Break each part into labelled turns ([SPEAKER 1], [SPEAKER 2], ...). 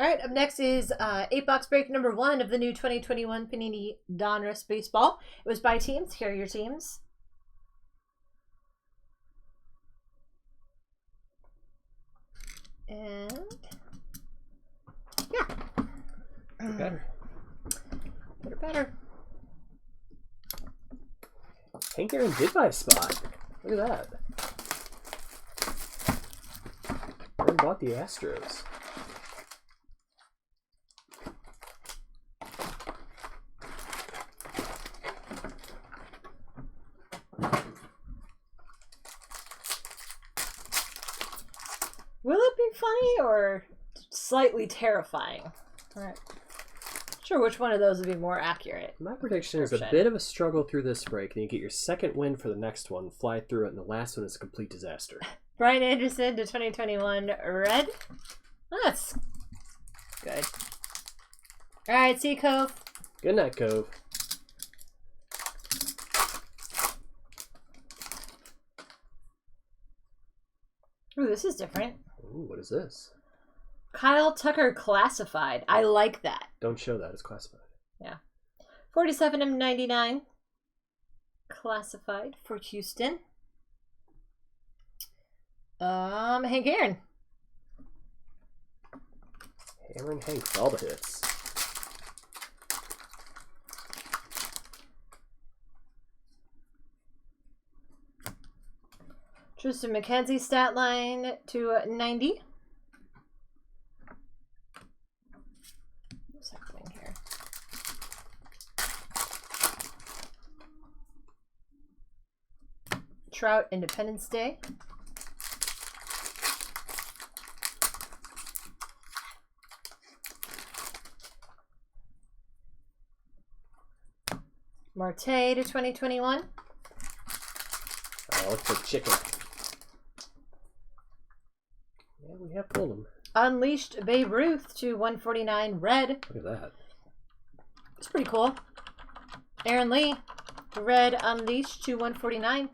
[SPEAKER 1] All right, up next is 8-box break number 1 of the new 2021 Panini Donruss Baseball. It was by teams. Here are your teams. And yeah.
[SPEAKER 2] Better.
[SPEAKER 1] Better.
[SPEAKER 2] Hank Aaron did buy a spot. Look at that. Aaron bought the Astros.
[SPEAKER 1] Will it be funny or slightly terrifying? All right. Sure, which one of those would be more accurate?
[SPEAKER 2] My prediction is a bit of a struggle through this break, and you get your second win for the next one, fly through it, and the last one is a complete disaster.
[SPEAKER 1] Brian Anderson to 2021 red. Oh, that's good. All right, see you, Cove.
[SPEAKER 2] Good night, Cove.
[SPEAKER 1] Ooh, this is different.
[SPEAKER 2] Ooh, what is this?
[SPEAKER 1] Kyle Tucker classified. I like that.
[SPEAKER 2] Don't show that. It's classified.
[SPEAKER 1] Yeah. 47 of 99. Classified for Houston. Hank Aaron.
[SPEAKER 2] Aaron Hank for all the hits.
[SPEAKER 1] Tristan McKenzie stat line to 90. What's happening here? Trout Independence Day. Marte to 2021.
[SPEAKER 2] Oh, it's a chicken. Yeah, we have pulled him.
[SPEAKER 1] Unleashed Babe Ruth to 149 red.
[SPEAKER 2] Look at that.
[SPEAKER 1] It's pretty cool. Aaron Lee, red Unleashed to 149.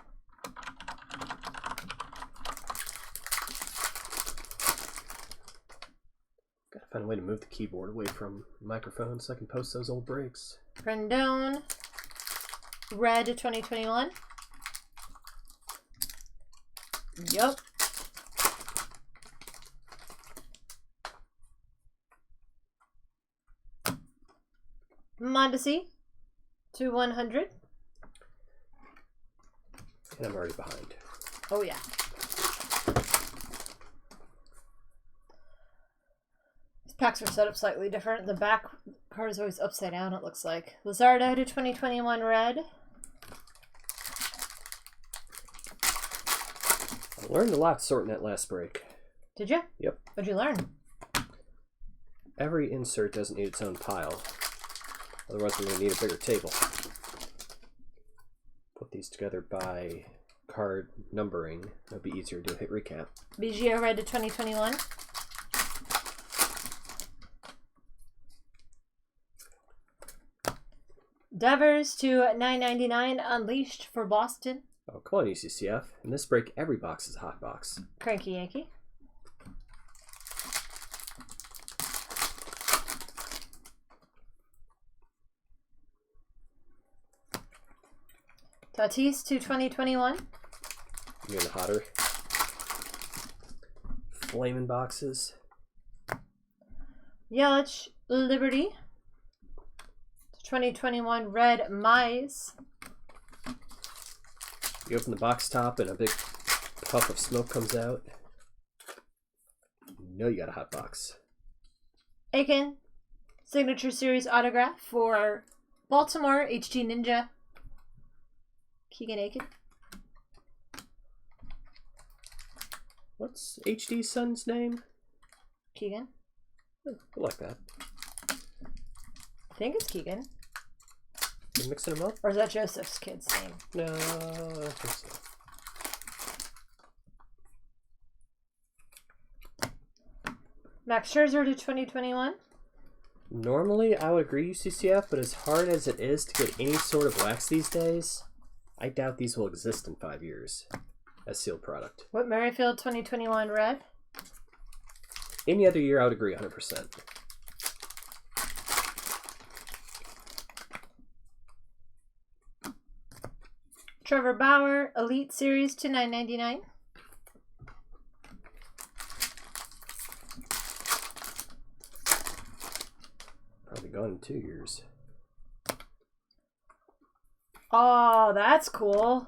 [SPEAKER 2] Gotta find a way to move the keyboard away from the microphone so I can post those old breaks.
[SPEAKER 1] Rendon, red to 2021. Yup. Mondesi to 100.
[SPEAKER 2] And I'm already behind.
[SPEAKER 1] Oh, yeah. These packs are set up slightly different. The back card is always upside down, it looks like. Luzardo to 2021 red.
[SPEAKER 2] I learned a lot sorting that last break.
[SPEAKER 1] Did you?
[SPEAKER 2] Yep.
[SPEAKER 1] What'd you learn?
[SPEAKER 2] Every insert doesn't need its own pile. Otherwise, we're going to need a bigger table. Put these together by card numbering. It'll be easier to do a hit recap.
[SPEAKER 1] BGO red to 2021. Devers to 9.99 Unleashed for Boston.
[SPEAKER 2] Oh, come on, UCCF. In this break, every box is a hot box.
[SPEAKER 1] Cranky Yankee. Tatis to 2021.
[SPEAKER 2] Even hotter. Flaming boxes.
[SPEAKER 1] Yelich Liberty. 2021 red Mize.
[SPEAKER 2] You open the box top and a big puff of smoke comes out. You know you got a hot box.
[SPEAKER 1] Aiken Signature Series autograph for Baltimore HG Ninja. Keegan Aiken.
[SPEAKER 2] What's HD's son's name?
[SPEAKER 1] Keegan.
[SPEAKER 2] I like that.
[SPEAKER 1] I think it's Keegan.
[SPEAKER 2] You mixing them up?
[SPEAKER 1] Or is that Joseph's kid's name?
[SPEAKER 2] No, I think so.
[SPEAKER 1] Max Scherzer to 2021.
[SPEAKER 2] Normally, I would agree UCCF, but as hard as it is to get any sort of wax these days, I doubt these will exist in 5 years as sealed product.
[SPEAKER 1] Whit Merrifield 2021 red.
[SPEAKER 2] Any other year, I would agree 100%.
[SPEAKER 1] Trevor Bauer, Elite Series to $9.99.
[SPEAKER 2] Probably gone in 2 years.
[SPEAKER 1] Oh, that's cool.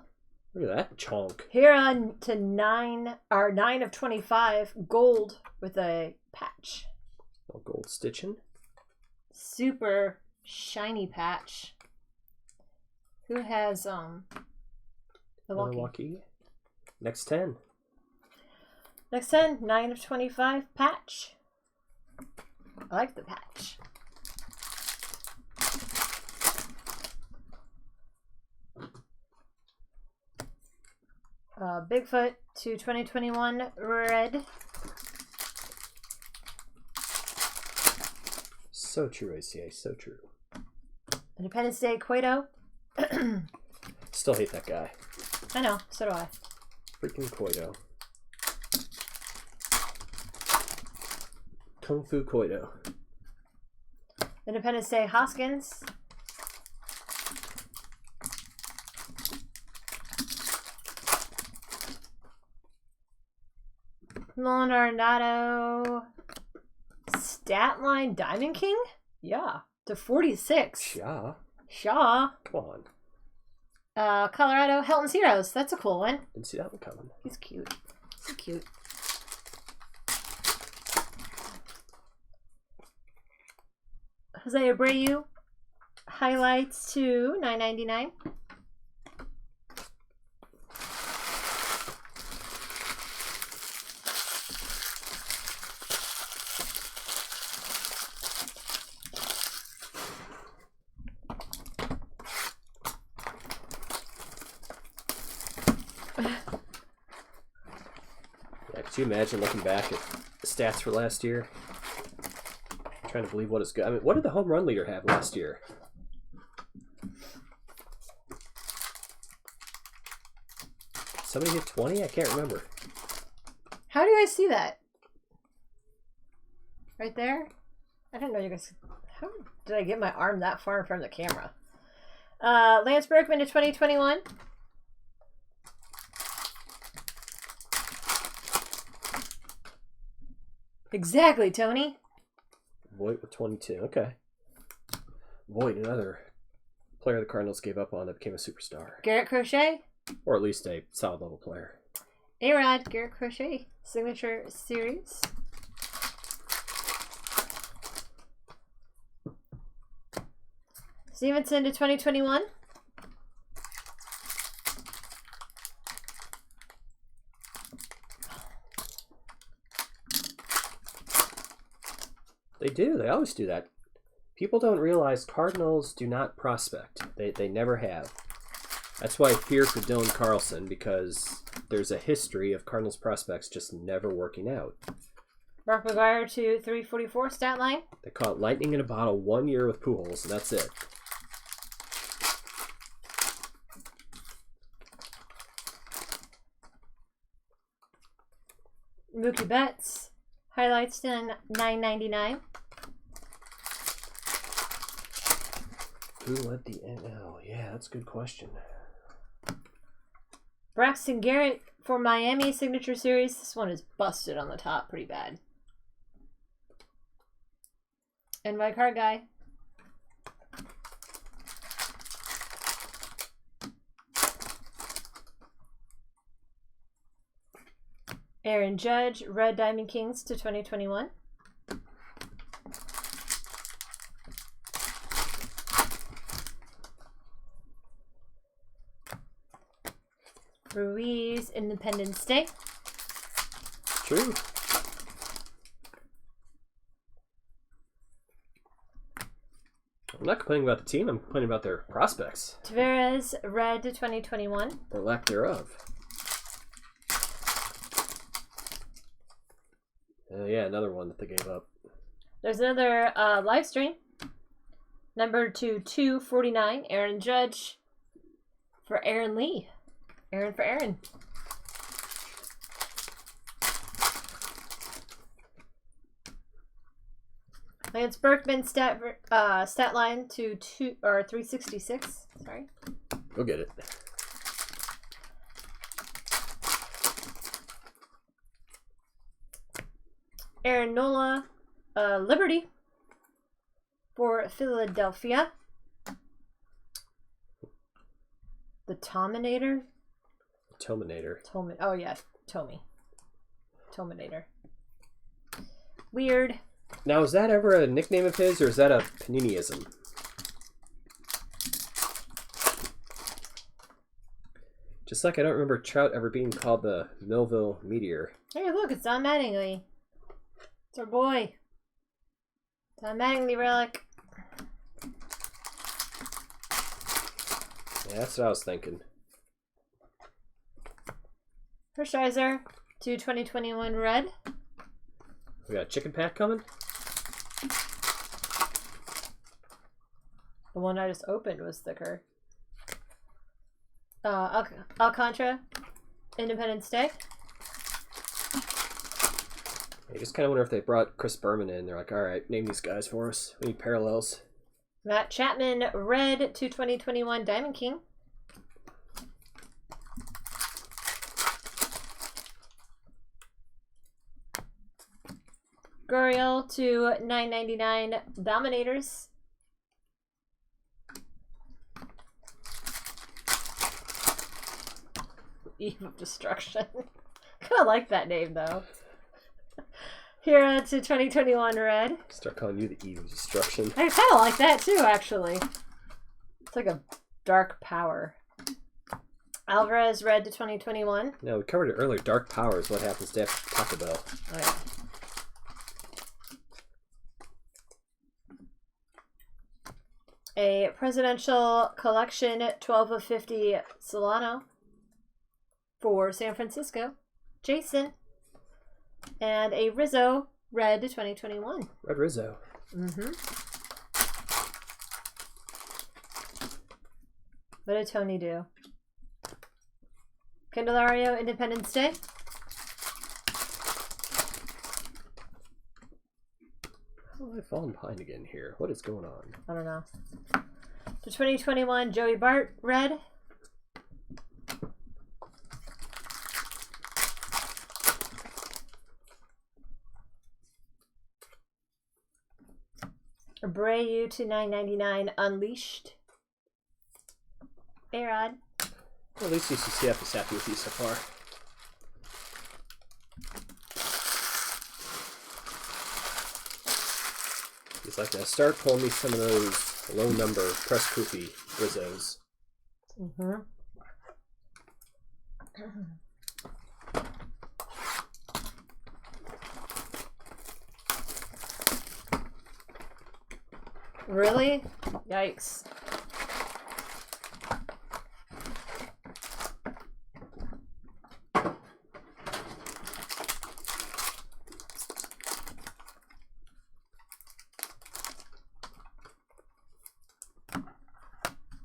[SPEAKER 2] Look at that chonk.
[SPEAKER 1] Here on to 9 of 25 gold with a patch.
[SPEAKER 2] Oh, gold stitching.
[SPEAKER 1] Super shiny patch. Who has
[SPEAKER 2] Milwaukee. Next 10.
[SPEAKER 1] Next 10, 9 of 25 patch. I like the patch. Bigfoot to 2021 red.
[SPEAKER 2] So true, ACA. So true.
[SPEAKER 1] Independence Day Cueto.
[SPEAKER 2] Still hate that guy.
[SPEAKER 1] I know, so do I.
[SPEAKER 2] Freaking Koido. Kung Fu Koido.
[SPEAKER 1] Independence Day Hoskins. Leonardo. Stat line Diamond King? Yeah. To 46.
[SPEAKER 2] Yeah.
[SPEAKER 1] Shaw.
[SPEAKER 2] Come on.
[SPEAKER 1] Colorado Helton's Heroes. That's a cool one.
[SPEAKER 2] Didn't see that one coming.
[SPEAKER 1] He's cute. So cute. Jose Abreu. Highlights to $9.99.
[SPEAKER 2] Could you imagine looking back at the stats for last year? I'm trying to believe what is good. I mean, what did the home run leader have last year? Somebody hit 20? I can't remember.
[SPEAKER 1] How do you guys see that? Right there? I didn't know you guys... How did I get my arm that far in front of the camera? Lance Berkman to 2021. Exactly, Tony.
[SPEAKER 2] Voigt with 22. Okay. Voigt, another player the Cardinals gave up on that became a superstar.
[SPEAKER 1] Garrett Crochet.
[SPEAKER 2] Or at least a solid level player.
[SPEAKER 1] A-Rod, Garrett Crochet. Signature Series. Stevenson to 2021.
[SPEAKER 2] They do. They always do that. People don't realize Cardinals do not prospect. They never have. That's why I fear for Dylan Carlson, because there's a history of Cardinals prospects just never working out.
[SPEAKER 1] Mark McGuire to 344 stat line.
[SPEAKER 2] They caught lightning in a bottle 1 year with Pujols, and that's it.
[SPEAKER 1] Mookie Betts. Highlights to $9.99.
[SPEAKER 2] Who led the NL? Yeah, that's a good question.
[SPEAKER 1] Braxton Garrett for Miami Signature Series. This one is busted on the top pretty bad. And my card guy. Aaron Judge, Red Diamond Kings to 2021. Ruiz, Independence Day.
[SPEAKER 2] True. I'm not complaining about the team. I'm complaining about their prospects.
[SPEAKER 1] Tavares, Red to 2021.
[SPEAKER 2] Or lack thereof. Yeah, another one that they gave up.
[SPEAKER 1] There's another live stream. Number 249, Aaron Judge for Aaron Lee. Aaron for Aaron. Lance Berkman stat line to 366. Sorry.
[SPEAKER 2] Go get it.
[SPEAKER 1] Aaron Nola, Liberty for Philadelphia. The Tominator.
[SPEAKER 2] Oh
[SPEAKER 1] yeah, Tominator. Weird.
[SPEAKER 2] Now, is that ever a nickname of his, or is that a Paniniism? Just like I don't remember Trout ever being called the Millville Meteor.
[SPEAKER 1] Hey, look, it's Don Mattingly. It's our boy. Don Mattingly relic.
[SPEAKER 2] Yeah, that's what I was thinking.
[SPEAKER 1] Hershiser to 2021 red.
[SPEAKER 2] We got a chicken pack coming?
[SPEAKER 1] The one I just opened was thicker. Alcantara, Independence Day.
[SPEAKER 2] I just kind of wonder if they brought Chris Berman in. They're like, all right, name these guys for us. We need parallels.
[SPEAKER 1] Matt Chapman, red to 2021 Diamond King. Guriel to 9.99 Dominators. Eve of Destruction. Kind of like that name though. Hero to 2021 red.
[SPEAKER 2] Start calling you the Eve of Destruction.
[SPEAKER 1] I kind of like that too, actually. It's like a dark power. Alvarez red to 2021.
[SPEAKER 2] No, we covered it earlier. Dark power is what happens to Taco Bell.
[SPEAKER 1] Oh yeah. A Presidential Collection 12 of 50 Solano for San Francisco. Jason. And a Rizzo red to 2021.
[SPEAKER 2] Red Rizzo.
[SPEAKER 1] Mm-hmm. What did Tony do? Candelario, Independence Day.
[SPEAKER 2] How have I fallen behind again here? What is going on?
[SPEAKER 1] I don't know. To 2021, Joey Bart, red. Abreu to 9.99, Unleashed. Arod.
[SPEAKER 2] Well, at least UCCF is happy with you so far. He's like, now start pulling me some of those low number press poopy Rizzos.
[SPEAKER 1] Mm-hmm. Really? Yikes.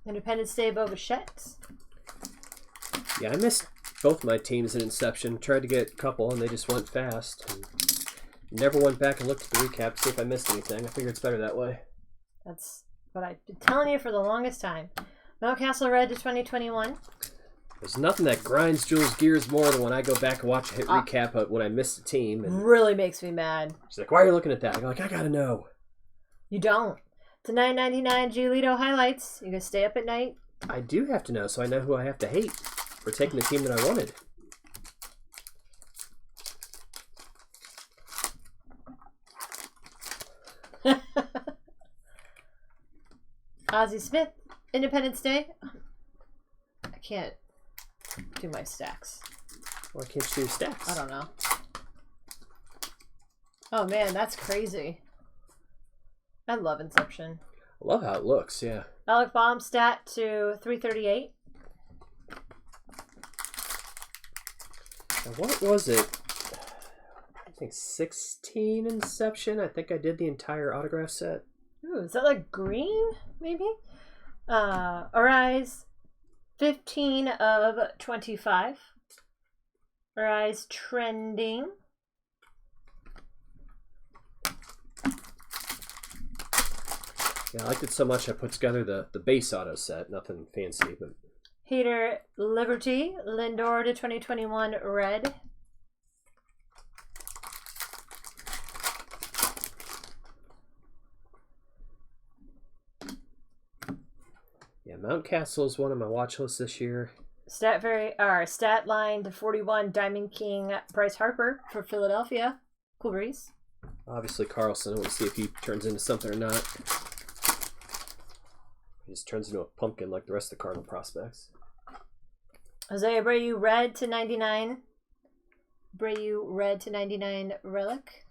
[SPEAKER 1] Independence Day, Bobichette.
[SPEAKER 2] Yeah, I missed both my teams in Inception. Tried to get a couple, and they just went fast. And never went back and looked at the recap to see if I missed anything. I figured it's better that way.
[SPEAKER 1] That's what I've been telling you for the longest time. Mountcastle red to 2021.
[SPEAKER 2] There's nothing that grinds Jules' gears more than when I go back and watch a hit recap of when I missed a team. And
[SPEAKER 1] really makes me mad.
[SPEAKER 2] she's like, why are you looking at that? I'm like, I gotta know.
[SPEAKER 1] You don't. To $9.99 Giolito highlights. You gonna stay up at night?
[SPEAKER 2] I do have to know, so I know who I have to hate for taking the team that I wanted.
[SPEAKER 1] Ozzie Smith, Independence Day. I can't do my stacks.
[SPEAKER 2] Why can't you do stacks?
[SPEAKER 1] I don't know. Oh man, that's crazy. I love Inception.
[SPEAKER 2] I love how it looks, yeah.
[SPEAKER 1] Alec Baum stat to 338.
[SPEAKER 2] Now, what was it? I think 16 Inception. I think I did the entire autograph set.
[SPEAKER 1] Ooh, is that like green, maybe? Arise, 15 of 25. Arise trending.
[SPEAKER 2] Yeah, I liked it so much I put together the base auto set. Nothing fancy, but...
[SPEAKER 1] Hater Liberty, Lindor to 2021 red.
[SPEAKER 2] Mountcastle is one on my watch list this year.
[SPEAKER 1] Stat line to 41, Diamond King, Bryce Harper for Philadelphia. Cool breeze.
[SPEAKER 2] Obviously Carlson. I want to see if he turns into something or not. He just turns into a pumpkin like the rest of the Cardinal prospects.
[SPEAKER 1] Jose Abreu, red to 99. Abreu, red to 99, relic.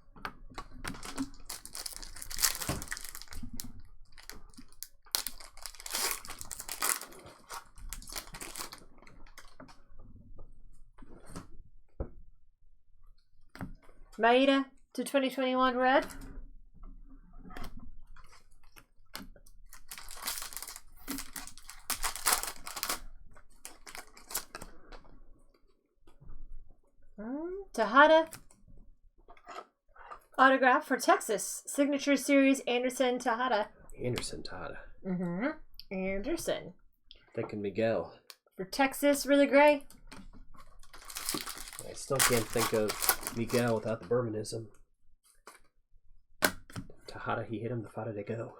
[SPEAKER 1] Maeda to 2021, red. Tejada. Autograph for Texas. Signature Series, Anderson Tejada.
[SPEAKER 2] Anderson Tejada.
[SPEAKER 1] Anderson.
[SPEAKER 2] Thinking Miguel.
[SPEAKER 1] For Texas, really gray.
[SPEAKER 2] I still can't think of Miguel without the Bermanism. Tejada, he hit him. The Fada de go.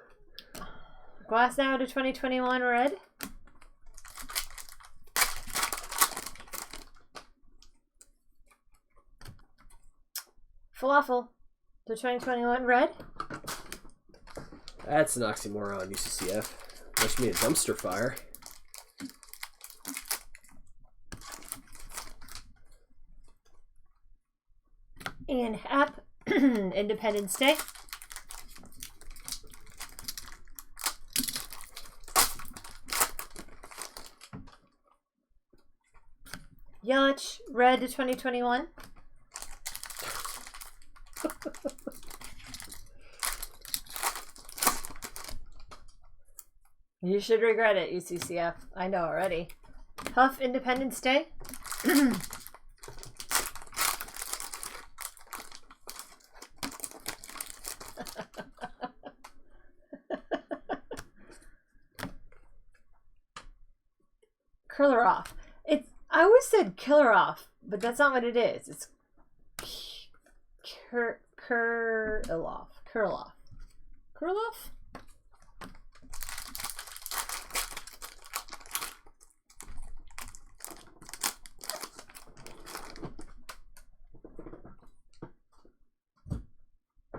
[SPEAKER 1] Glass now to 2021, red. Falafel to 2021, red.
[SPEAKER 2] That's an oxymoron, UCCF. Must be a dumpster fire.
[SPEAKER 1] And Happ, Independence Day. Yelich, red to 2021. You should regret it, UCCF. I know already. Huff, Independence Day. Curler off. I always said killer off, but that's not what it is. It's curl off. Curl off. Curl off?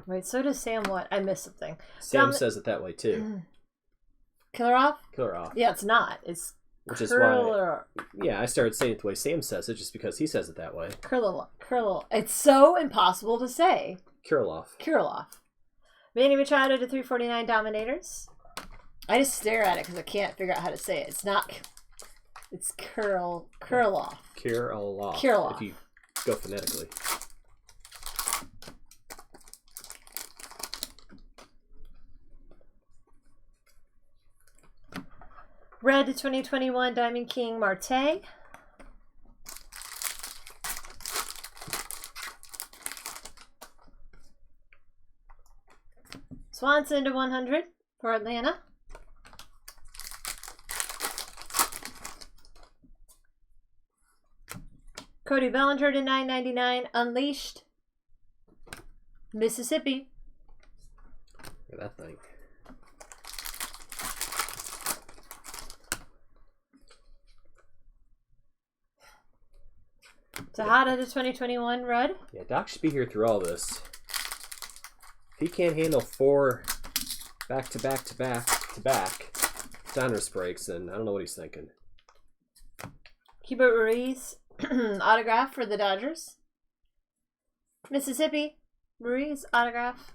[SPEAKER 1] Wait, so does Sam what? I missed something.
[SPEAKER 2] Sam says it that way too.
[SPEAKER 1] Killer off?
[SPEAKER 2] Killer off.
[SPEAKER 1] Yeah, it's not. It's
[SPEAKER 2] which is why, yeah, I started saying it the way Sam says it just because he says it that way.
[SPEAKER 1] Curl. It's so impossible to say.
[SPEAKER 2] Kirilloff.
[SPEAKER 1] Manny Machado to 349 Dominators. I just stare at it because I can't figure out how to say it. It's not. It's curl off.
[SPEAKER 2] Kirilloff. If you go phonetically.
[SPEAKER 1] Red to 2021 Diamond King Marte. Swanson to 100 for Atlanta. Cody Bellinger to 999 Unleashed. Mississippi.
[SPEAKER 2] Look at that thing.
[SPEAKER 1] Tejada to 2021 red.
[SPEAKER 2] Yeah, Doc should be here through all this. If he can't handle 4 back-to-back Donruss breaks, then I don't know what he's thinking.
[SPEAKER 1] Hubert Ruiz autograph for the Dodgers. Mississippi Ruiz autograph.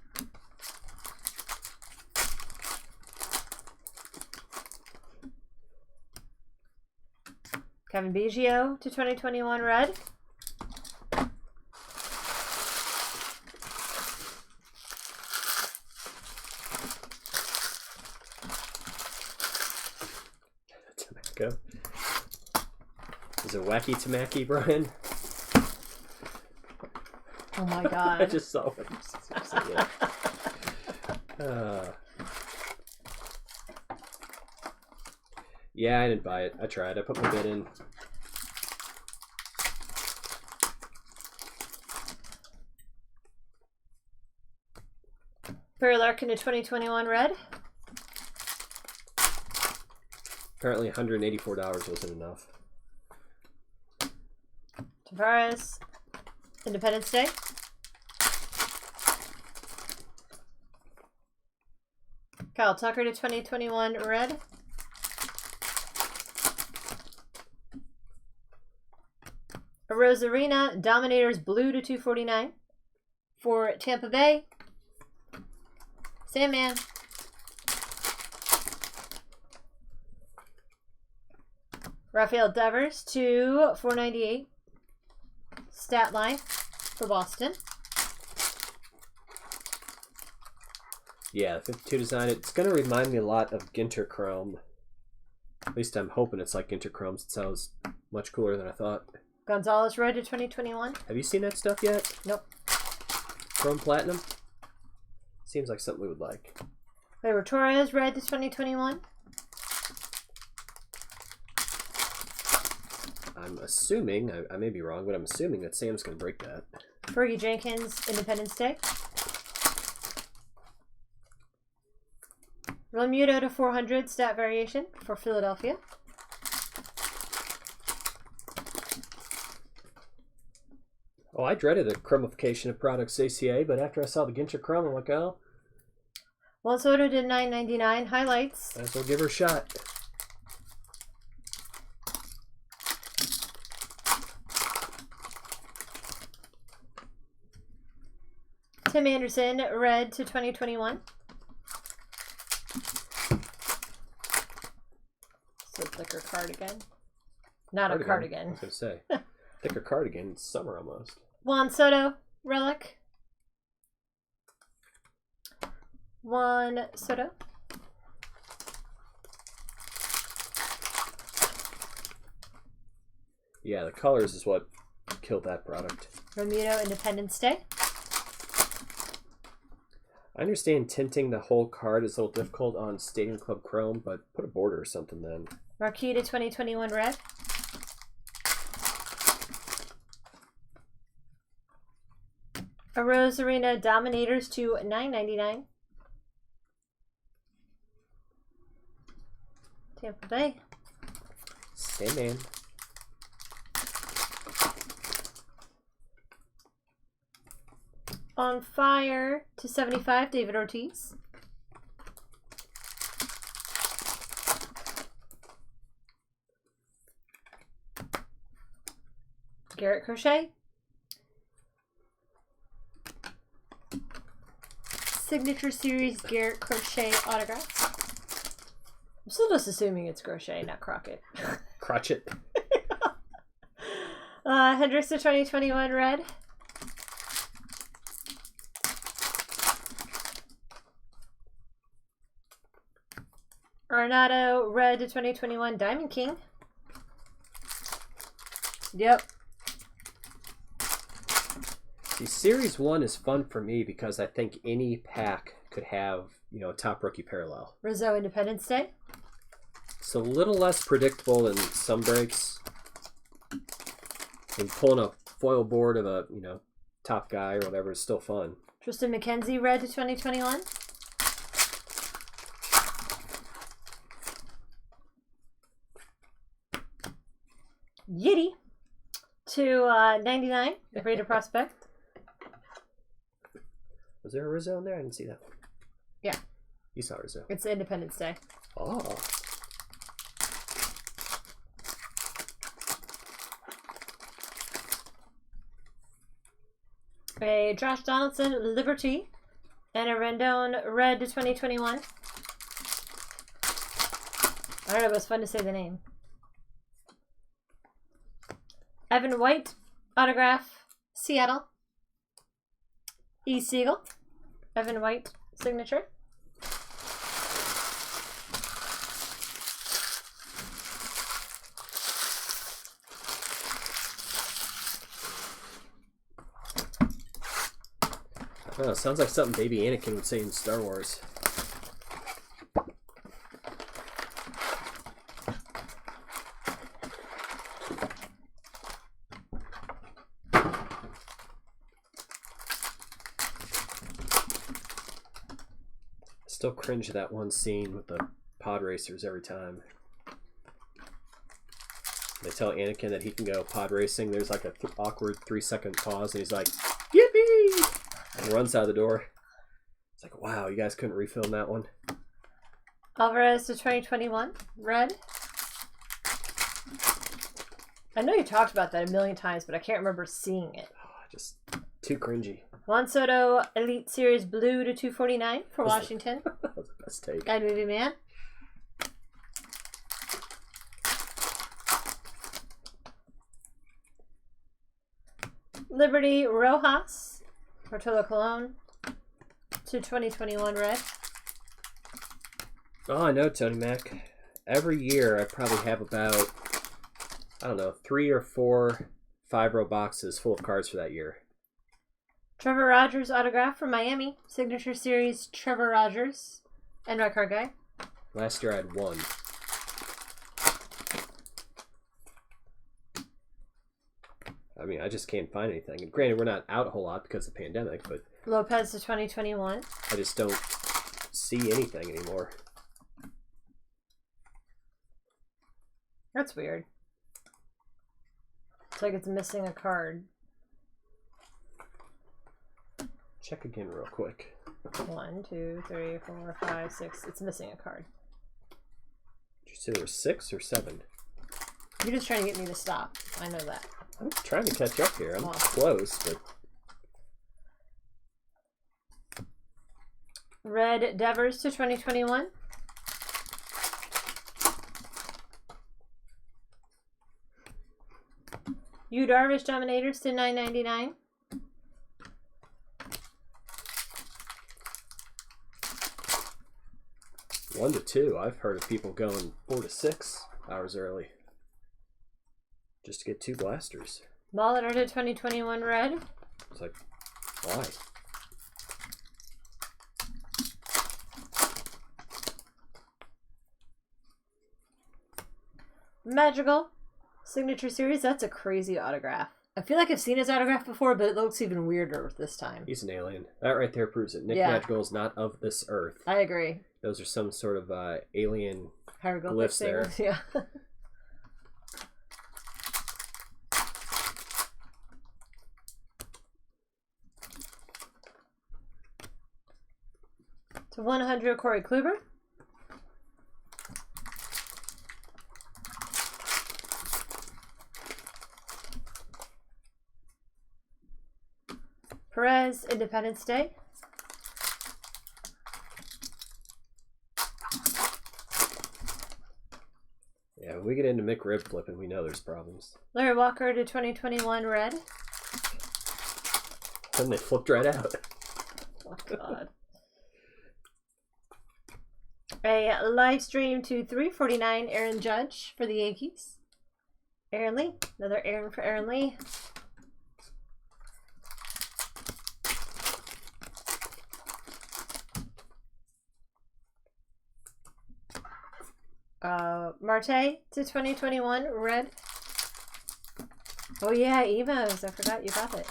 [SPEAKER 1] Kevin Biggio to 2021 red.
[SPEAKER 2] Tamaki. Is it Wacky Tamaki, Brian?
[SPEAKER 1] Oh my god.
[SPEAKER 2] I just saw it. Yeah, I didn't buy it. I tried. I put my bid in.
[SPEAKER 1] Barry Larkin to 2021 red.
[SPEAKER 2] Apparently $184 wasn't enough.
[SPEAKER 1] Tavares, Independence Day. Kyle Tucker to 2021 red. Rosarina, Dominators blue to 249. For Tampa Bay, Sandman. Rafael Devers to 498. Stat line for Boston.
[SPEAKER 2] Yeah, the 52 design. It's going to remind me a lot of Ginter Chrome. At least I'm hoping it's like Ginter Chrome's. It sounds much cooler than I thought.
[SPEAKER 1] Gonzalez red to 2021.
[SPEAKER 2] Have you seen that stuff yet?
[SPEAKER 1] Nope.
[SPEAKER 2] Chrome Platinum? Seems like something we would like.
[SPEAKER 1] Gleyber Torres red to 2021.
[SPEAKER 2] I'm assuming, I may be wrong, but I'm assuming that Sam's going to break that.
[SPEAKER 1] Fergie Jenkins, Independence Day. Realmuto to 400, stat variation for Philadelphia.
[SPEAKER 2] Oh, I dreaded the chromification of products ACA, but after I saw the Ginter Chrome, I'm like, oh.
[SPEAKER 1] Juan Soto did $9.99. Highlights.
[SPEAKER 2] Might as well give her a shot.
[SPEAKER 1] Tim Anderson, red to 2021. So thicker cardigan. Not a cardigan.
[SPEAKER 2] I was going to say. Thicker cardigan. It's summer almost.
[SPEAKER 1] Juan Soto, relic. Juan Soto.
[SPEAKER 2] Yeah, the colors is what killed that product.
[SPEAKER 1] Realmuto, Independence Day.
[SPEAKER 2] I understand tinting the whole card is a little difficult on Stadium Club Chrome, but put a border or something then.
[SPEAKER 1] Marquis to 2021 red. A Rose Arena Dominators to $9.99. Tampa Bay.
[SPEAKER 2] Sandman.
[SPEAKER 1] On Fire to 75, David Ortiz. Garrett Crochet. Signature Series Garrett Crochet autographs. I'm still just assuming it's Crochet, not Crockett.
[SPEAKER 2] Crotchet.
[SPEAKER 1] Hendricks to 2021 red. Arenado red to 2021 Diamond King. Yep.
[SPEAKER 2] See, Series 1 is fun for me because I think any pack could have, you know, a top rookie parallel.
[SPEAKER 1] Rizzo Independence Day.
[SPEAKER 2] It's a little less predictable than some breaks. And pulling a foil board of a, you know, top guy or whatever is still fun.
[SPEAKER 1] Tristan McKenzie red to 2021. Yiddy to 99, the Raider prospect.
[SPEAKER 2] Was there a Rizzo in there? I didn't see that one.
[SPEAKER 1] Yeah.
[SPEAKER 2] You saw Rizzo.
[SPEAKER 1] It's Independence Day.
[SPEAKER 2] Oh.
[SPEAKER 1] A Josh Donaldson Liberty and a Rendon red to 2021. I don't know, but it's fun to say the name. Evan White, autograph, Seattle. E. Siegel, Evan White, signature.
[SPEAKER 2] Oh, sounds like something baby Anakin would say in Star Wars. Still cringe at that one scene with the pod racers every time. They tell Anakin that he can go pod racing. There's like a awkward 3-second pause, and he's like, "Yippee!" and runs out of the door. It's like, wow, you guys couldn't refilm that one.
[SPEAKER 1] Alvarez to 2021, red. I know you talked about that a million times, but I can't remember seeing it.
[SPEAKER 2] Oh, just too cringy.
[SPEAKER 1] Juan Soto, Elite Series blue to 249 for Washington.
[SPEAKER 2] That was the best take.
[SPEAKER 1] Guy Movie Man. Liberty Rojas, Portola Colon to 2021 red.
[SPEAKER 2] Oh, I know, Tony Mac. Every year I probably have about, I don't know, 3 or 4 5-row boxes full of cards for that year.
[SPEAKER 1] Trevor Rogers autograph from Miami. Signature Series Trevor Rogers. And my card guy.
[SPEAKER 2] Last year I had 1. I mean, I just can't find anything. And granted, we're not out a whole lot because of the pandemic, but...
[SPEAKER 1] Lopez to 2021.
[SPEAKER 2] I just don't see anything anymore.
[SPEAKER 1] That's weird. It's like it's missing a card.
[SPEAKER 2] Check again real quick.
[SPEAKER 1] 1, 2, 3, 4, 5, 6. It's missing a card.
[SPEAKER 2] Did you say there were 6 or 7?
[SPEAKER 1] You're just trying to get me to stop. I know that.
[SPEAKER 2] I'm trying to catch up here. I'm
[SPEAKER 1] Wow.
[SPEAKER 2] close, but...
[SPEAKER 1] Red Devers to 2021. Yu Darvish Dominators to 9.99.
[SPEAKER 2] One to 2. I've heard of people going 4 to 6 hours early just to get 2 blasters.
[SPEAKER 1] Molitor to 2021 red.
[SPEAKER 2] It's like, why?
[SPEAKER 1] Magical Signature Series. That's a crazy autograph. I feel like I've seen his autograph before, but it looks even weirder this time.
[SPEAKER 2] He's an alien. That right there proves it. Nick
[SPEAKER 1] Yeah.
[SPEAKER 2] Madrigal is not of this earth.
[SPEAKER 1] I agree.
[SPEAKER 2] Those are some sort of alien
[SPEAKER 1] Hieroglyphic
[SPEAKER 2] glyphs there.
[SPEAKER 1] things, yeah. To 100 Corey Kluber. Perez, Independence Day.
[SPEAKER 2] Yeah, when we get into McRib flipping, we know there's problems.
[SPEAKER 1] Larry Walker to 2021 red.
[SPEAKER 2] Then they flipped right out.
[SPEAKER 1] Oh, God. A live stream to 349 Aaron Judge for the Yankees. Aaron Lee. Another Aaron for Aaron Lee. Marte to 2021 red. Oh yeah, Emos. I forgot you got it.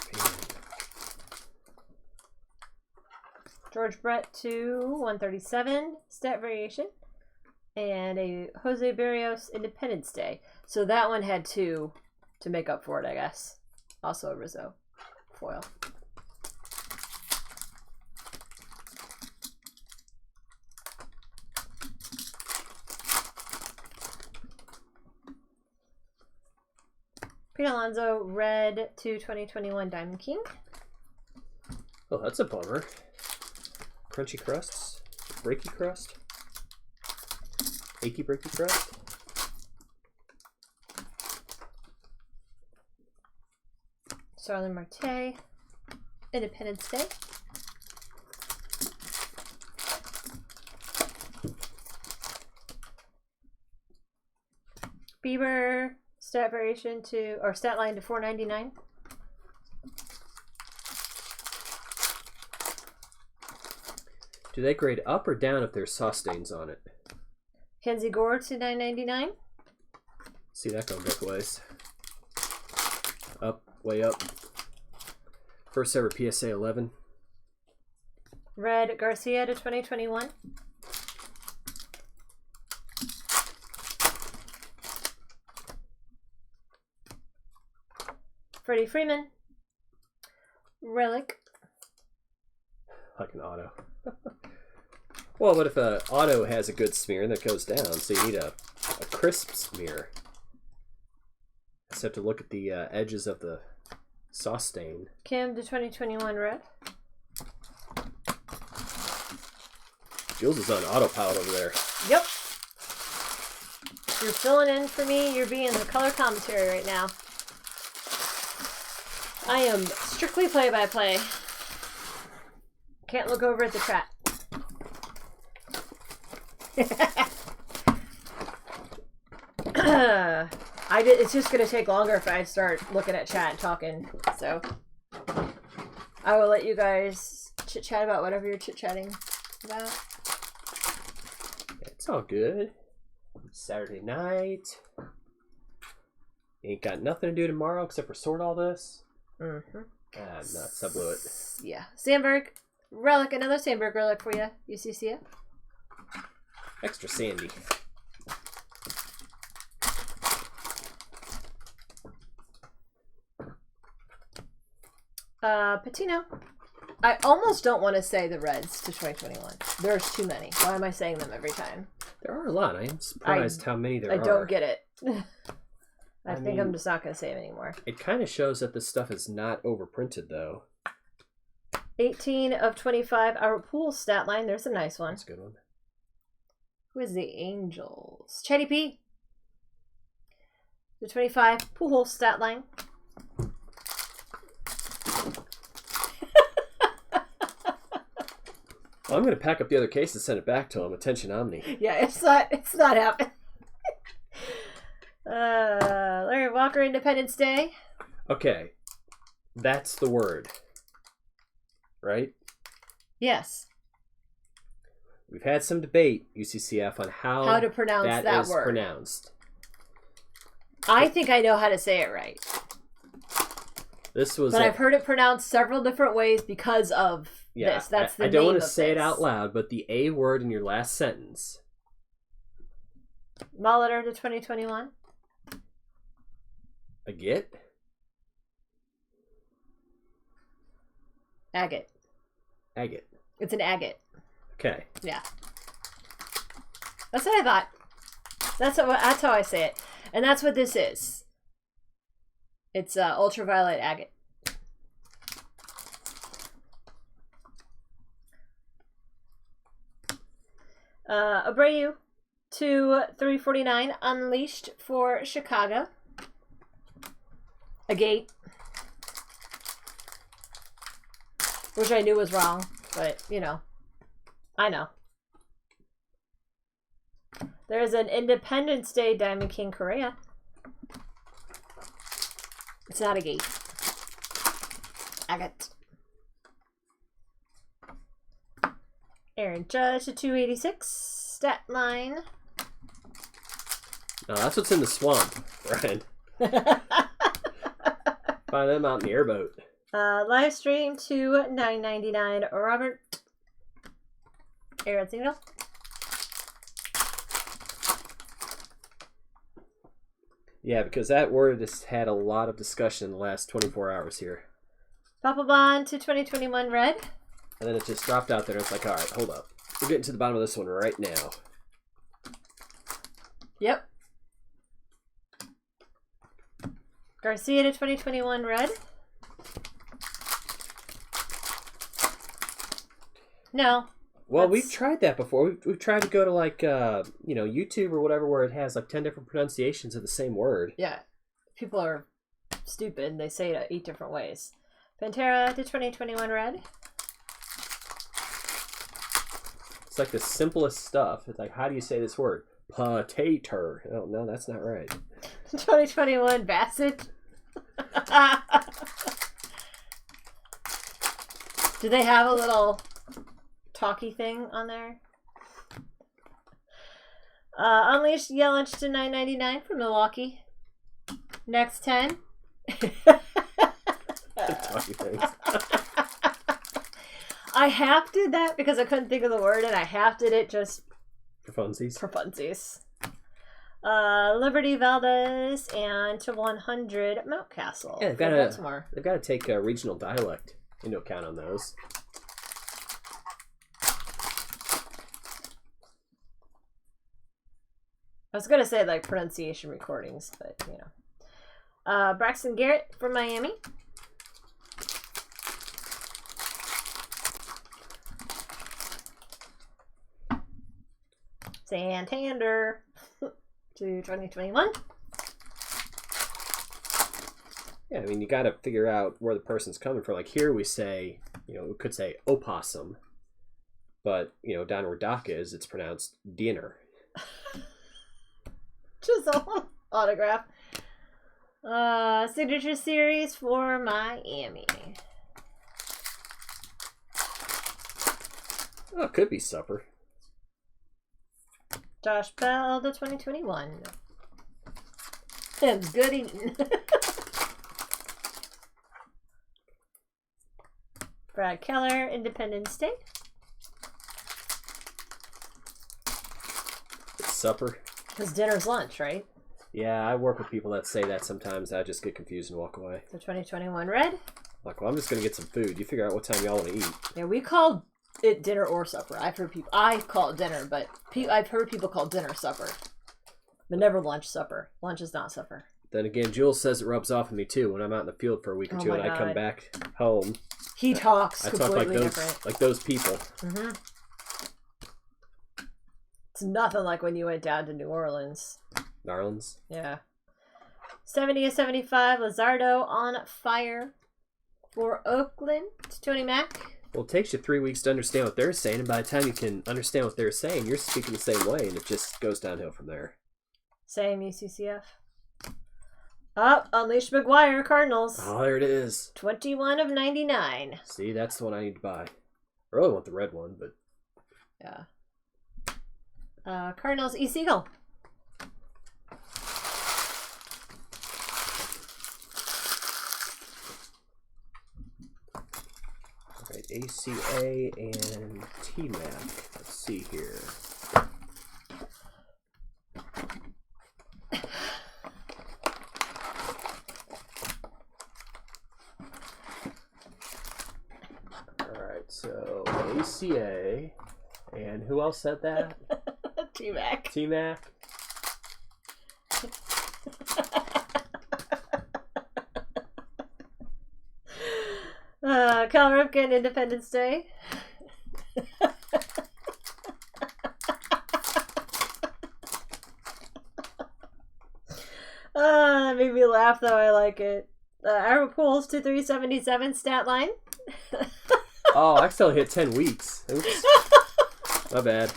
[SPEAKER 1] George Brett to 137 stat variation. And a Jose Barrios Independence Day. So that one had 2 to make up for it, I guess. Also a Rizzo foil. Pete Alonso, red to 2021 Diamond King.
[SPEAKER 2] Oh, that's a bummer. Crunchy crusts. Breaky crust. Achy breaky crust.
[SPEAKER 1] Starlin Marte, Independence Day. Bieber, stat variation to, or stat line to 499.
[SPEAKER 2] Do they grade up or down if there's sauce stains on it?
[SPEAKER 1] Kenzie Gore to 999.
[SPEAKER 2] See that going both ways. Up, way up. First ever PSA 11.
[SPEAKER 1] Red Garcia to 2021. Freddie Freeman. Relic.
[SPEAKER 2] Like an auto. Well, but if an auto has a good smear, that goes down, so you need a crisp smear. Just have to look at the edges of the sauce stain.
[SPEAKER 1] Kim to 2021 red.
[SPEAKER 2] Jules is on autopilot over there.
[SPEAKER 1] Yep. You're filling in for me. You're being the color commentary right now. I am strictly play-by-play. Can't look over at the chat. It's just gonna take longer if I start looking at chat and talking. So I will let you guys chit-chat about whatever you're chit-chatting about.
[SPEAKER 2] It's all good. Saturday night. Ain't got nothing to do tomorrow except for sort all this.
[SPEAKER 1] Mm-hmm.
[SPEAKER 2] Ah, nuts. I blew it.
[SPEAKER 1] Yeah. Sandberg. Relic. Another Sandberg relic for you. UCCF.
[SPEAKER 2] Extra sandy.
[SPEAKER 1] Patino. I almost don't want to say the Reds to 2021. There's too many. Why am I saying them every time?
[SPEAKER 2] There are a lot. I am surprised how many there are.
[SPEAKER 1] I don't get it. I think I'm just not going to say them anymore.
[SPEAKER 2] It kind of shows that this stuff is not overprinted, though.
[SPEAKER 1] 18 of 25. Our pool stat line. There's a nice one.
[SPEAKER 2] That's a good one.
[SPEAKER 1] Who is the Angels? Chetty P. The 25. Pool hole stat line.
[SPEAKER 2] Well, I'm going to pack up the other case and send it back to him. Attention Omni.
[SPEAKER 1] Yeah, it's not happening. Larry Walker, Independence Day.
[SPEAKER 2] Okay. That's the word. Right?
[SPEAKER 1] Yes.
[SPEAKER 2] We've had some debate, UCCF, on how
[SPEAKER 1] to pronounce that
[SPEAKER 2] is
[SPEAKER 1] word.
[SPEAKER 2] Pronounced.
[SPEAKER 1] I think I know how to say it right.
[SPEAKER 2] But
[SPEAKER 1] I've heard it pronounced several different ways because of this. That's the name of this.
[SPEAKER 2] I don't want to say it out loud, but the A word in your last sentence.
[SPEAKER 1] Molitor to 2021.
[SPEAKER 2] Agate?
[SPEAKER 1] Agate.
[SPEAKER 2] Agate.
[SPEAKER 1] It's an agate.
[SPEAKER 2] Okay.
[SPEAKER 1] Yeah. That's what I thought. That's how I say it. And that's what this is. It's ultraviolet agate. Abreu to 349. Unleashed for Chicago. Agate. Which I knew was wrong, but, you know. I know. There's an Independence Day Diamond King Correa. It's not a gate. Agate. Aaron Judge to 286. Stat line.
[SPEAKER 2] No, that's what's in the swamp, Ryan. Find them out in the airboat.
[SPEAKER 1] Live stream to 9.99. Robert. Aaron Signal.
[SPEAKER 2] Yeah, because that word has had a lot of discussion in the last 24 hours here.
[SPEAKER 1] Papa Bond to 2021 red.
[SPEAKER 2] And then it just dropped out there and it's like, alright, hold up. We're getting to the bottom of this one right now.
[SPEAKER 1] Yep. Garcia to 2021 red. No.
[SPEAKER 2] Well, we've tried that before. We've tried to go to like, YouTube or whatever where it has like 10 different pronunciations of the same word.
[SPEAKER 1] Yeah. People are stupid. They say it 8 different ways. Pantera to 2021 red.
[SPEAKER 2] It's like the simplest stuff. It's like, how do you say this word? Potato. Oh, no, that's not right.
[SPEAKER 1] 2021 Bassett. Do they have a little talky thing on there? Unleashed Yelich to 9.99 for Milwaukee. Next 10.
[SPEAKER 2] Talky things.
[SPEAKER 1] I half-did that because I couldn't think of the word, and I half-did it just
[SPEAKER 2] For funsies.
[SPEAKER 1] for funsies. Liberty Valdez and to 100 Mountcastle.
[SPEAKER 2] Yeah,
[SPEAKER 1] Baltimore.
[SPEAKER 2] they've got to take regional dialect into account on those.
[SPEAKER 1] I was gonna say like pronunciation recordings, but you know. Braxton Garrett from Miami. Santander to 2021.
[SPEAKER 2] Yeah, I mean, you got to figure out where the person's coming from. Like here we say, you know, we could say opossum, but, you know, down where Doc is, it's pronounced dinner.
[SPEAKER 1] Chisel autograph. Signature series for Miami.
[SPEAKER 2] Oh, it could be supper.
[SPEAKER 1] Josh Bell to 2021. And good eating. Brad Keller, Independence Day.
[SPEAKER 2] It's supper.
[SPEAKER 1] Because dinner's lunch, right?
[SPEAKER 2] Yeah, I work with people that say that sometimes. I just get confused and walk away.
[SPEAKER 1] So 2021 red.
[SPEAKER 2] Like, well, I'm just going to get some food. You figure out what time y'all want to eat.
[SPEAKER 1] Yeah, we call it dinner or supper. I've heard people. I call it dinner, but I've heard people call dinner supper. But never lunch supper. Lunch is not supper.
[SPEAKER 2] Then again, Jules says it rubs off on me too when I'm out in the field for a week or two and I come back home.
[SPEAKER 1] He talks
[SPEAKER 2] I
[SPEAKER 1] completely
[SPEAKER 2] talk like those,
[SPEAKER 1] different.
[SPEAKER 2] like those people.
[SPEAKER 1] Mm-hmm. It's nothing like when you went down to New Orleans.
[SPEAKER 2] Narlands.
[SPEAKER 1] Yeah. 70/75, Lizardo on fire for Oakland. Tony Mack.
[SPEAKER 2] Well, it takes you 3 weeks to understand what they're saying, and by the time you can understand what they're saying, you're speaking the same way, and it just goes downhill from there.
[SPEAKER 1] Same UCCF. Up, Unleash McGuire, Cardinals.
[SPEAKER 2] Oh, there it is.
[SPEAKER 1] 21/99.
[SPEAKER 2] See, that's the one I need to buy. I really want the red one, but...
[SPEAKER 1] Yeah. Cardinals, E. Siegel.
[SPEAKER 2] Alright, ACA and T-Mac. Let's see here. Alright, so ACA, and who else said that?
[SPEAKER 1] T-Mac.
[SPEAKER 2] T-Mac.
[SPEAKER 1] Cal Ripken, Independence Day. That made me laugh, though. I like it. Ira Pools to 377 stat line.
[SPEAKER 2] Oh, I still hit 10 weeks. Oops. My bad.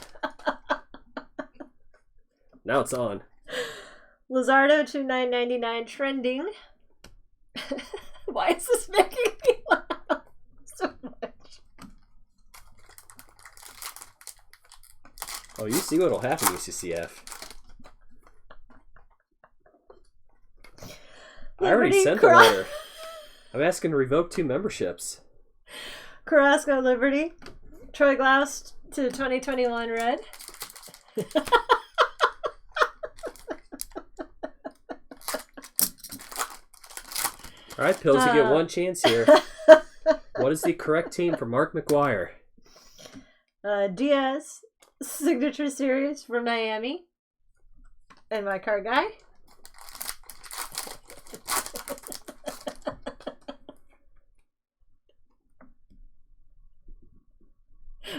[SPEAKER 2] Now it's on.
[SPEAKER 1] Lizardo to 999 trending. Why is this making me laugh so much?
[SPEAKER 2] Oh, you see what'll happen, UCCF. I already sent the letter. I'm asking to revoke 2 memberships.
[SPEAKER 1] Carrasco Liberty. Troy Glaus to 2021 red.
[SPEAKER 2] All right, Pills, you get one chance here. What is the correct team for Mark McGuire?
[SPEAKER 1] Diaz, signature series for Miami. And my card guy.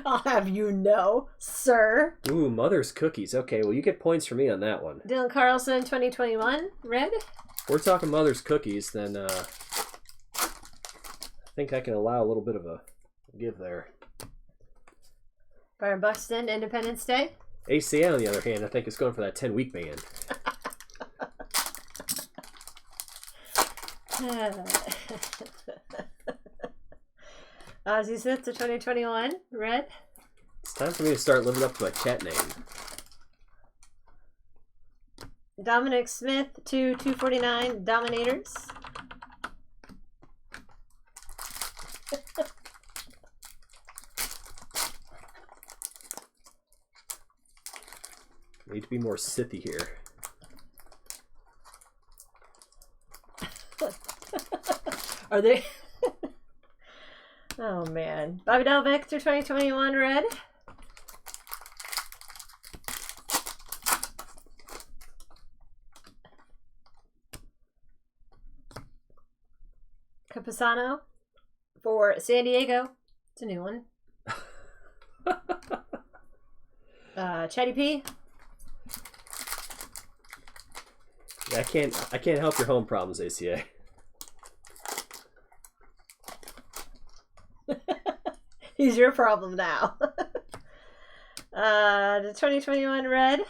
[SPEAKER 1] I'll have you know, sir.
[SPEAKER 2] Ooh, Mother's Cookies. Okay, well, you get points for me on that one.
[SPEAKER 1] Dylan Carlson, 2021 red.
[SPEAKER 2] If we're talking Mother's Cookies, then I think I can allow a little bit of a give there.
[SPEAKER 1] Byron Buxton, Independence Day.
[SPEAKER 2] ACA, on the other hand, I think is going for that 10-week ban.
[SPEAKER 1] Ozzie Smith to 2021 red.
[SPEAKER 2] It's time for me to start living up to my chat name.
[SPEAKER 1] Dominic Smith to 249 Dominators.
[SPEAKER 2] Need to be more Sithy here.
[SPEAKER 1] Are they? Oh, man. Bobby Doll Victor 2021 red. Capisano for San Diego. It's a new one. Chatty P.
[SPEAKER 2] Yeah, I can't help your home problems, ACA.
[SPEAKER 1] He's your problem now. The 2021 red.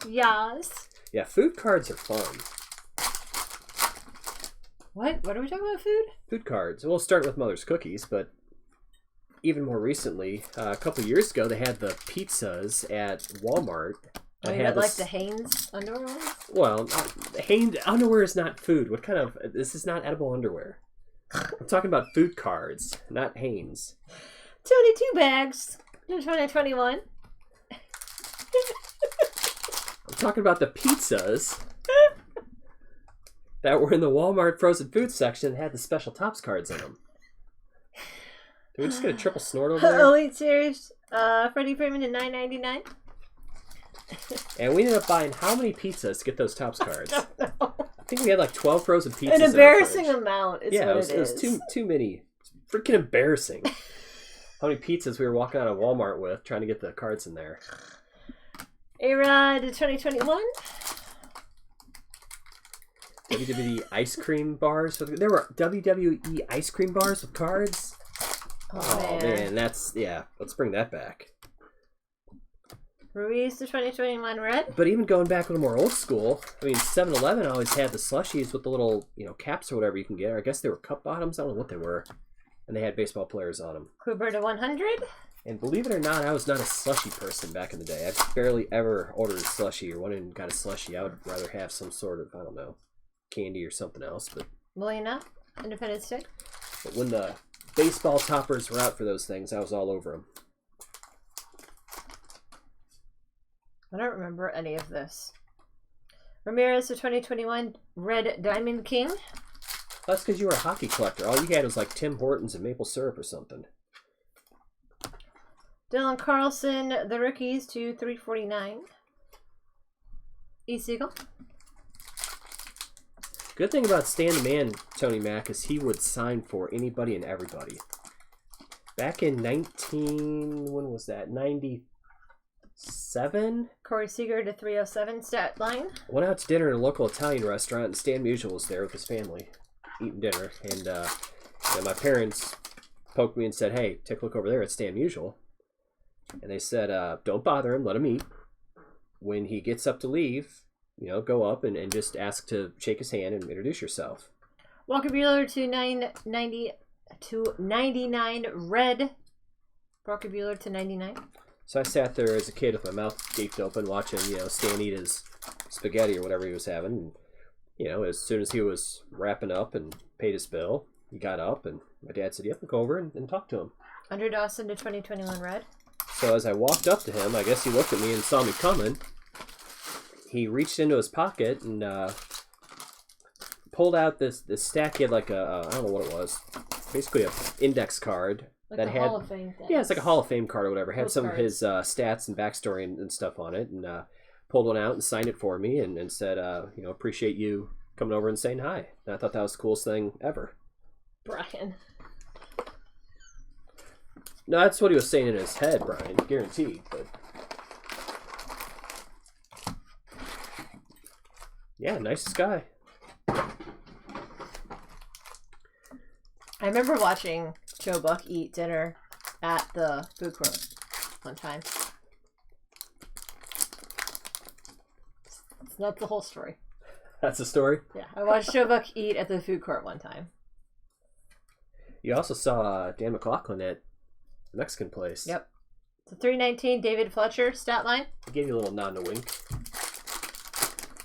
[SPEAKER 1] Yas.
[SPEAKER 2] Yeah, food cards are fun.
[SPEAKER 1] What? What are we talking about? Food?
[SPEAKER 2] Food cards. We'll start with Mother's Cookies, but even more recently, a couple years ago, they had the pizzas at Walmart.
[SPEAKER 1] Oh, you had like the Hanes underwear ones?
[SPEAKER 2] Well, Hanes underwear is not food. What kind of... This is not edible underwear. I'm talking about food cards, not Hanes.
[SPEAKER 1] 22 bags in 2021.
[SPEAKER 2] I'm talking about the pizzas that were in the Walmart frozen food section and had the special Topps cards in them. Did we just get a triple snort over there?
[SPEAKER 1] Elite Series, Freddie Freeman at $9.99.
[SPEAKER 2] And we ended up buying how many pizzas to get those Topps cards?
[SPEAKER 1] I
[SPEAKER 2] think we had like 12 frozen pizzas.
[SPEAKER 1] An embarrassing amount is what it is.
[SPEAKER 2] It was too many. It's freaking embarrassing. How many pizzas we were walking out of Walmart with trying to get the cards in there.
[SPEAKER 1] A-Rod 2021.
[SPEAKER 2] WWE ice cream bars. There were WWE ice cream bars with cards. Oh man, let's bring that back.
[SPEAKER 1] Ruiz to 2021 red.
[SPEAKER 2] But even going back a little more old school, I mean, 7-Eleven always had the slushies with the little, caps or whatever you can get. I guess they were cup bottoms. I don't know what they were. And they had baseball players on them.
[SPEAKER 1] Kluber to 100.
[SPEAKER 2] And believe it or not, I was not a slushy person back in the day. I barely ever ordered a slushy or went and got a slushy. I would rather have some sort of, I don't know, candy or something else. But
[SPEAKER 1] Molina, Independence Day.
[SPEAKER 2] But when the baseball toppers were out for those things, I was all over them.
[SPEAKER 1] I don't remember any of this. Ramirez to 2021 Red Diamond King.
[SPEAKER 2] That's because you were a hockey collector. All you had was like Tim Hortons and maple syrup or something.
[SPEAKER 1] Dylan Carlson, the rookies to 349. E. Siegel.
[SPEAKER 2] Good thing about Stan the Man, Tony Mack, is he would sign for anybody and everybody. Back in when was that? 97?
[SPEAKER 1] Corey Seager to 307 stat line.
[SPEAKER 2] Went out to dinner at a local Italian restaurant, and Stan Musial was there with his family eating dinner. And my parents poked me and said, "Hey, take a look over there at Stan Musial." And they said, "Don't bother him, let him eat. When he gets up to leave, go up and just ask to shake his hand and introduce yourself."
[SPEAKER 1] Walker Buehler to 99 red. Walker Buehler to 99.
[SPEAKER 2] So I sat there as a kid with my mouth gaped open watching, Stan eat his spaghetti or whatever he was having. And, as soon as he was wrapping up and paid his bill, he got up and my dad said, "Yep, go over and talk to him."
[SPEAKER 1] Under Dawson to 2021 red.
[SPEAKER 2] So as I walked up to him, I guess he looked at me and saw me coming. He reached into his pocket and pulled out this stack. He had like I don't know what it was, basically an index card.
[SPEAKER 1] Like
[SPEAKER 2] that
[SPEAKER 1] a
[SPEAKER 2] had,
[SPEAKER 1] Hall of Fame thing.
[SPEAKER 2] Yeah, it's like a Hall of Fame card or whatever. Had
[SPEAKER 1] Those
[SPEAKER 2] some
[SPEAKER 1] cards.
[SPEAKER 2] of his stats and backstory and stuff on it, and pulled one out and signed it for me and said, appreciate you coming over and saying hi. And I thought that was the coolest thing ever.
[SPEAKER 1] Brian.
[SPEAKER 2] No, that's what he was saying in his head, Brian, guaranteed. But yeah, nicest guy.
[SPEAKER 1] I remember watching Joe Buck eat dinner at the food court one time. It's not the whole story.
[SPEAKER 2] That's the story?
[SPEAKER 1] Yeah, I watched Joe Buck eat at the food court one time.
[SPEAKER 2] You also saw Dan McLaughlin at the Mexican place.
[SPEAKER 1] Yep. So 319 David Fletcher, stat line.
[SPEAKER 2] I gave you a little nod and a wink.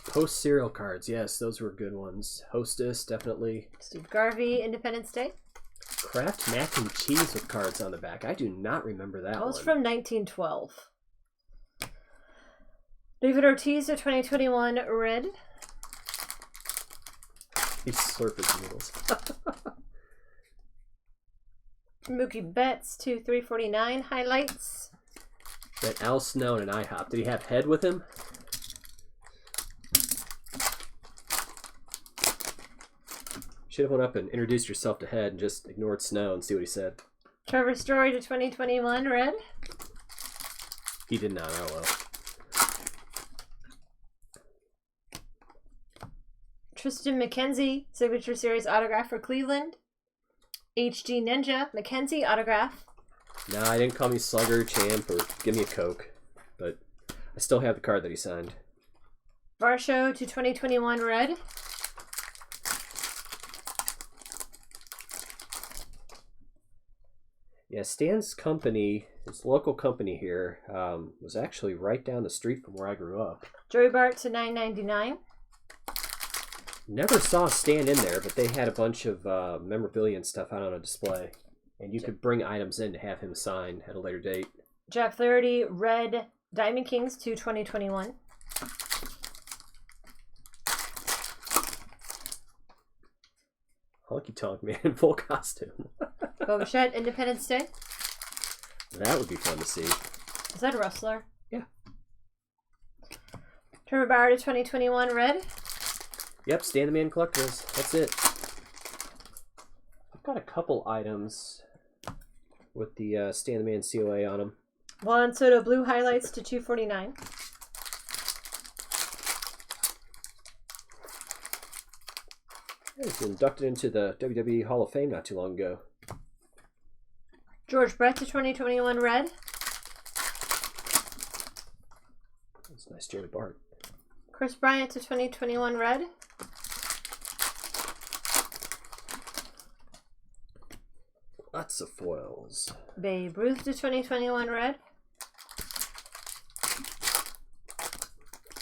[SPEAKER 2] Post cereal cards, yes, those were good ones. Hostess, definitely.
[SPEAKER 1] Steve Garvey, Independence Day.
[SPEAKER 2] Kraft mac and cheese with cards on the back. I do not remember that
[SPEAKER 1] That was
[SPEAKER 2] one.
[SPEAKER 1] from 1912. David Ortiz of 2021 red.
[SPEAKER 2] He slurped his noodles.
[SPEAKER 1] Mookie Betts to 349 highlights.
[SPEAKER 2] That Al Snow and an IHOP. Did he have Head with him? Should have went up and introduced yourself to Head and just ignored Snow and see what he said.
[SPEAKER 1] Trevor Story to 2021 red.
[SPEAKER 2] He did not. Oh well.
[SPEAKER 1] Tristan McKenzie, Signature Series autograph for Cleveland. HD Ninja, McKenzie autograph.
[SPEAKER 2] Nah, I didn't call me Slugger, Champ, or give me a Coke. But I still have the card that he signed.
[SPEAKER 1] Varsho to 2021 red.
[SPEAKER 2] Yeah, Stan's company, his local company here, was actually right down the street from where I grew up.
[SPEAKER 1] Joey Bart to 999.
[SPEAKER 2] Never saw Stan in there, but they had a bunch of memorabilia and stuff out on a display. And you could bring items in to have him sign at a later date.
[SPEAKER 1] Jack Flaherty, red Diamond Kings to 2021.
[SPEAKER 2] Honky Tonk Man in full costume.
[SPEAKER 1] Bobichette, Independence Day.
[SPEAKER 2] That would be fun to see.
[SPEAKER 1] Is that a wrestler?
[SPEAKER 2] Yeah.
[SPEAKER 1] Trevor Bauer to 2021 red.
[SPEAKER 2] Yep, Stan the Man Collectibles. That's it. I've got a couple items with the Stan the Man COA on them.
[SPEAKER 1] Juan Soto blue highlights to 249.
[SPEAKER 2] He was inducted into the WWE Hall of Fame not too long ago.
[SPEAKER 1] George Brett to 2021 red.
[SPEAKER 2] That's a nice Joey Bart.
[SPEAKER 1] Chris Bryant to 2021 red.
[SPEAKER 2] Lots of foils.
[SPEAKER 1] Babe Ruth to 2021 red.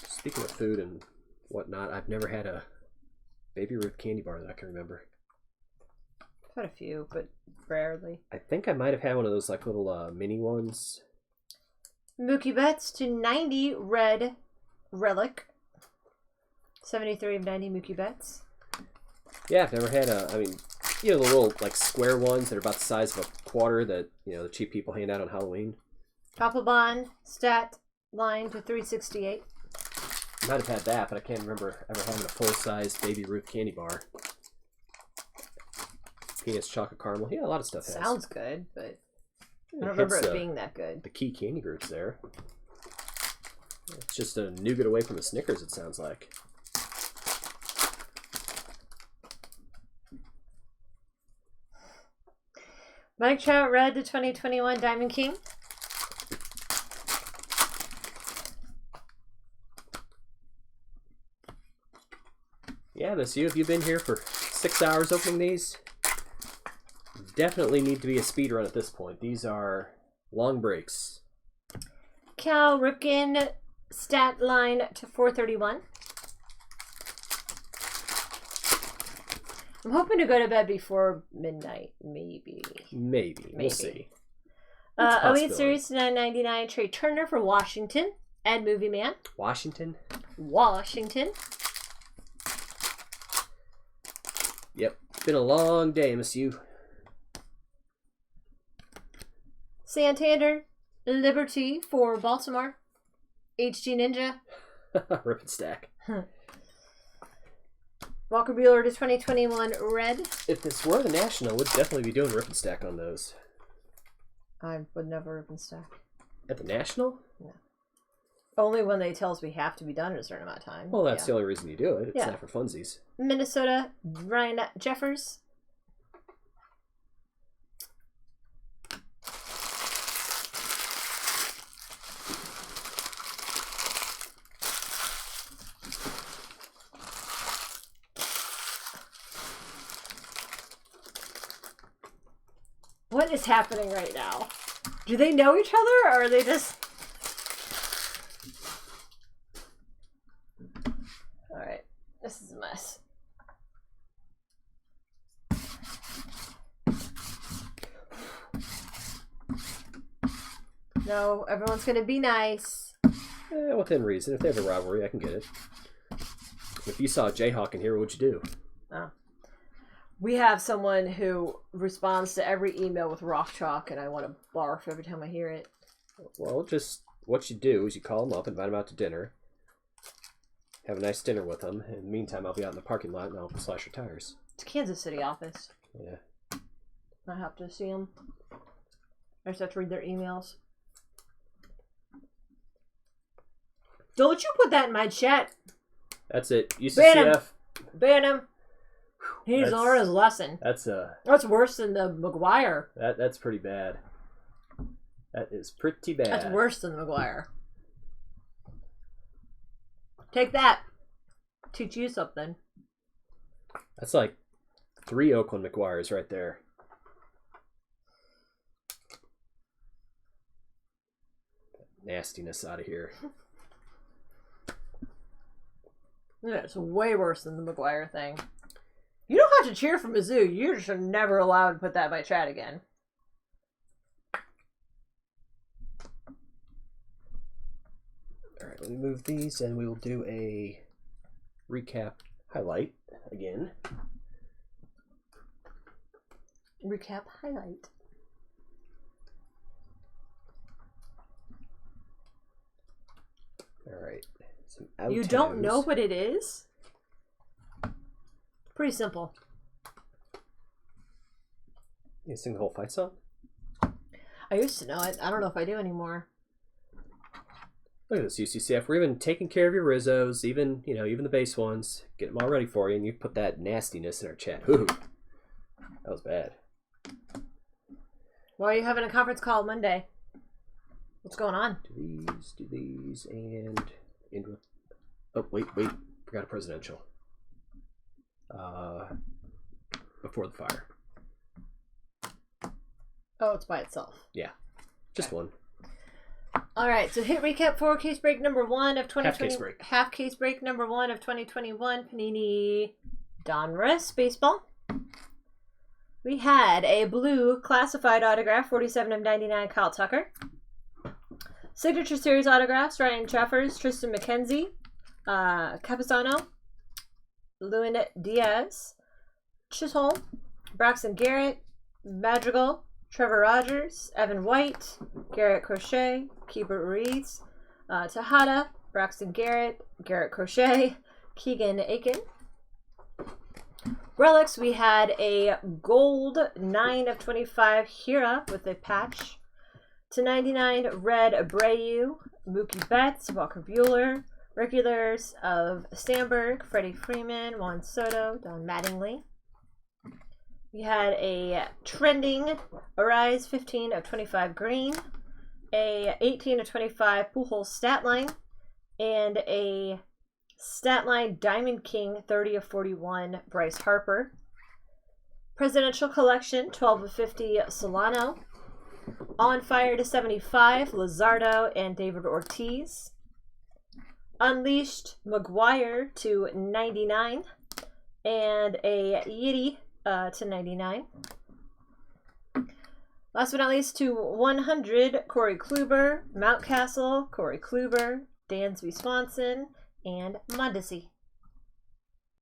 [SPEAKER 2] Speaking of food and whatnot, I've never had a Baby Ruth candy bar that I can remember.
[SPEAKER 1] I've had a few, but rarely.
[SPEAKER 2] I think I might have had one of those like little mini ones.
[SPEAKER 1] Mookie Betts to 90 red relic. 73 of 90 Mookie Betts.
[SPEAKER 2] Yeah, I've never had a, I mean, you know, the little like square ones that are about the size of a quarter that, you know, the cheap people hand out on Halloween.
[SPEAKER 1] Papelbon stat line to 368.
[SPEAKER 2] Might have had that, but I can't remember ever having a full-size Baby Ruth candy bar. Peanuts, chocolate caramel. Yeah, a lot of stuff has.
[SPEAKER 1] Sounds good, but I don't remember it being that good.
[SPEAKER 2] The key candy groups there. It's just a nougat away from a Snickers, it sounds like.
[SPEAKER 1] Mike Trout red to 2021 Diamond King.
[SPEAKER 2] Yeah, Miss You, if you've been here for 6 hours opening these, definitely need to be a speed run at this point. These are long breaks.
[SPEAKER 1] Cal Ripken stat line to 431. I'm hoping to go to bed before midnight, maybe.
[SPEAKER 2] Maybe. We'll see.
[SPEAKER 1] Elite Series to 999 Trey Turner for Washington. Ed Movie Man.
[SPEAKER 2] Washington. Yep. Been a long day, Miss You.
[SPEAKER 1] Santander Liberty for Baltimore. HG Ninja.
[SPEAKER 2] Rip and stack.
[SPEAKER 1] Walker Buehler to 2021 red.
[SPEAKER 2] If this were the National, we'd definitely be doing rip and stack on those.
[SPEAKER 1] I would never rip and stack.
[SPEAKER 2] At the National?
[SPEAKER 1] No. Only when they tell us we have to be done in a certain amount of time.
[SPEAKER 2] Well, that's the only reason you do it. It's
[SPEAKER 1] Yeah.
[SPEAKER 2] not for funsies.
[SPEAKER 1] Minnesota Ryan Jeffers. What is happening right now? Do they know each other, or are they just... Alright, this is a mess. No, everyone's gonna be nice.
[SPEAKER 2] Within reason. If they have a rivalry, I can get it. If you saw a Jayhawk in here, what would you do?
[SPEAKER 1] Oh. We have someone who responds to every email with rock chalk, and I want to barf every time I hear it.
[SPEAKER 2] Well, just what you do is you call them up, invite them out to dinner, have a nice dinner with them. In the meantime, I'll be out in the parking lot and I'll slash your tires.
[SPEAKER 1] It's a Kansas City office.
[SPEAKER 2] Yeah.
[SPEAKER 1] I have to see them. I just have to read their emails. Don't you put that in my chat.
[SPEAKER 2] That's it.
[SPEAKER 1] UCCF. Ban him. He needs to learn his lesson.
[SPEAKER 2] That's
[SPEAKER 1] worse than the McGuire.
[SPEAKER 2] That's pretty bad. That is pretty bad.
[SPEAKER 1] That's worse than the McGuire. Take that. Teach you something.
[SPEAKER 2] That's like 3 Oakland McGuires right there. Nastiness out of here.
[SPEAKER 1] Yeah, it's way worse than the McGuire thing. You don't have to cheer for Mizzou. You're just never allowed to put that in my chat again.
[SPEAKER 2] Alright, let me move these and we will do a recap highlight again.
[SPEAKER 1] Recap highlight.
[SPEAKER 2] Alright.
[SPEAKER 1] You don't know what it is? Pretty simple.
[SPEAKER 2] You sing the whole fight song?
[SPEAKER 1] I used to know it. I don't know if I do anymore.
[SPEAKER 2] Look at this, UCCF. We're even taking care of your Rizzos, even the base ones. Get them all ready for you, and you put that nastiness in our chat. Ooh, that was bad.
[SPEAKER 1] Why are you having a conference call Monday? What's going on?
[SPEAKER 2] Do these, and end with... Oh, wait. Forgot a presidential. Before the fire.
[SPEAKER 1] Oh, it's by itself.
[SPEAKER 2] Yeah, just one.
[SPEAKER 1] All right, so hit recap for case break number 1 of 2020.
[SPEAKER 2] Half
[SPEAKER 1] case break number 1 of 2021. Panini Donruss baseball. We had a blue classified autograph, 47 of 99, Kyle Tucker. Signature series autographs, Ryan Chaffers, Tristan McKenzie, Capisano, Lewin Diaz, Chisholm, Braxton Garrett, Madrigal, Trevor Rogers, Evan White, Garrett Crochet, Keeper Ruiz, Tejada, Braxton Garrett, Garrett Crochet, Keegan Aiken. Relics, we had a gold 9 of 25 Hira with a patch. /99 red Abreu, Mookie Betts, Walker Buehler. Regulars of Sandberg, Freddie Freeman, Juan Soto, Don Mattingly. We had a trending Arise 15 of 25 green, a 18 of 25 Pujols stat line, and a stat line Diamond King 30 of 41 Bryce Harper. Presidential Collection 12 of 50 Solano. On Fire /75 Luzardo and David Ortiz. Unleashed McGuire /99 and a Yiddy /99. Last but not least, to 100 Corey Kluber, Mountcastle, Corey Kluber, Dansby Swanson, and Mondesi.